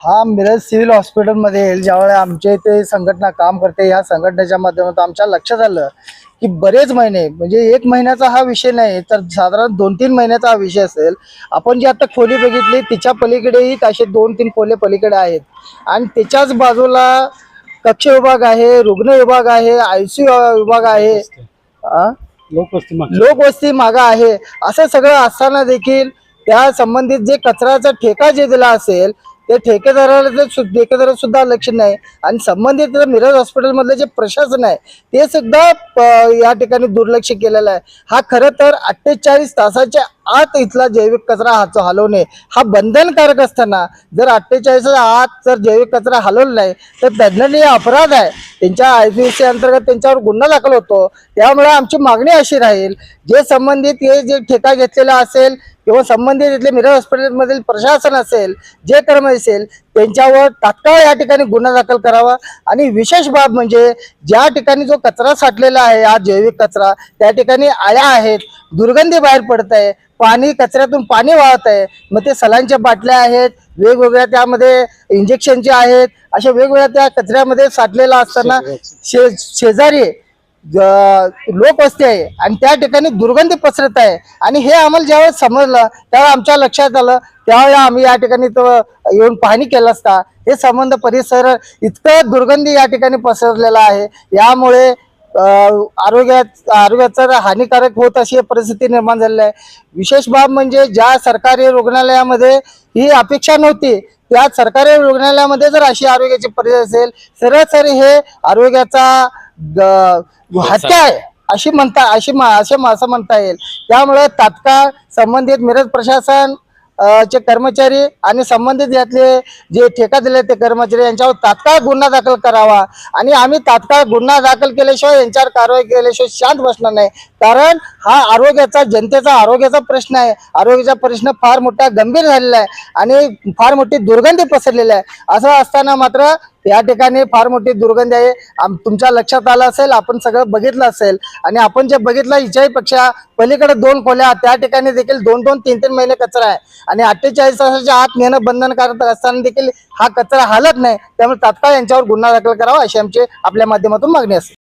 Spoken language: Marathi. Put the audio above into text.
हा मिरज सिव्हिल हॉस्पिटलमध्ये येईल. ज्यावेळेस आमच्या इथे संघटना काम करते, या संघटनेच्या माध्यमातून आमच्या लक्षात आलं की बरेच महिने म्हणजे 1 महिन्याचा हा विषय नाही तर साधारण 2-3 महिन्याचा हा विषय असेल. आपण जी आता खोली बघितली तिच्या पलीकडेही असे 2-3 खोले पलीकडे आहेत आणि त्याच्याच बाजूला कक्ष विभाग आहे, रुग्ण विभाग आहे, ICU विभाग आहे, लोकवस्ती मागा आहे. असं सगळं असताना देखील त्या संबंधित जे कचऱ्याचा ठेका जे दिला असेल ते ठेकेदाराला सुद्धा लक्ष नाही आणि संबंधित मिरज हॉस्पिटल मधले जे प्रशासन आहे ते सुद्धा या ठिकाणी दुर्लक्ष केलेलं आहे. हा खरं तर 48 तासाच्या आत इथला जैविक कचरा हलवणे हा बंधनकारक असताना जर 48च्या आत जर जैविक कचरा हलवला नाही तर दंडनीय अपराध आहे. त्यांच्या IPC अंतर्गत त्यांच्यावर गुन्हा दाखल होतो. त्यामुळे आमची मागणी अशी राहील, जे संबंधित हे जे ठेका घेतलेला असेल किंवा संबंधित इथले मिरज हॉस्पिटलमधील प्रशासन असेल, जे कर्मचारी असेल त्यांच्यावर तात्काळ या ठिकाणी गुन्हा दाखल करावा. आणि विशेष बाब म्हणजे ज्या ठिकाणी जो कचरा साठलेला आहे, हा जैविक कचरा, त्या ठिकाणी आळ्या आहेत, दुर्गंधी बाहेर पडत आहे, पाणी कचऱ्यातून पाणी वाहत आहे. मग ते सलांच्या बाटल्या आहेत, वेगवेगळ्या त्यामध्ये इंजेक्शनचे आहेत, अशा वेगवेगळ्या त्या कचऱ्यामध्ये साठलेला असताना शेजारी लोकवस्ती आहे आणि त्या ठिकाणी दुर्गंधी पसरत आहे. आणि हे आम्हाला ज्यावेळेस समजलं त्यावेळेस आमच्या लक्षात आलं, त्यावेळेस आम्ही या ठिकाणी येऊन पाहणी केलं असता हे संबंध परिसर इतकं दुर्गंधी या ठिकाणी पसरलेला आहे. यामुळे आरोग्याचा हानिकारक होत अशी परिस्थिती निर्माण झालेली आहे. विशेष बाब म्हणजे ज्या सरकारी रुग्णालयामध्ये ही अपेक्षा नव्हती, त्या सरकारी रुग्णालयामध्ये जर अशी आरोग्याची परिस्थिती असेल, सरासरी हे आरोग्याचा हत्या आहे अशी असं म्हणता येईल. त्यामुळे तात्काळ संबंधित मिरज प्रशासन चे कर्मचारी आणि संबंधित यातले जे ठेका दिले ते कर्मचारी यांच्यावर तात्काळ गुन्हा दाखल करावा. आणि आम्ही तात्काळ गुन्हा दाखल केल्याशिवाय यांच्यावर कारवाई केल्याशिवाय शांत बसणार नाही. कारण हा जनतेचा आरोग्याचा प्रश्न आहे. आरोग्याचा प्रश्न फार मोठा गंभीर झालेला आहे आणि फार मोठी दुर्गंधी पसरलेली आहे. असं असताना मात्र या ठिकाणी फार मोठी दुर्गंधी आहे. तुमच्या लक्षात आलं असेल, आपण सगळं बघितलं असेल आणि आपण जे बघितलं हिच्याही पेक्षा पलीकडे 2 खोल्या, त्या ठिकाणी देखील 2-2, 3-3 महिने कचरा आहे आणि 48 तासाच्या आत नेणं बंधनकारक असताना देखील हा कचरा हलत नाही. त्यामुळे तात्काळ यांच्यावर गुन्हा दाखल करावा अशी आमची आपल्या माध्यमातून मागणी असते.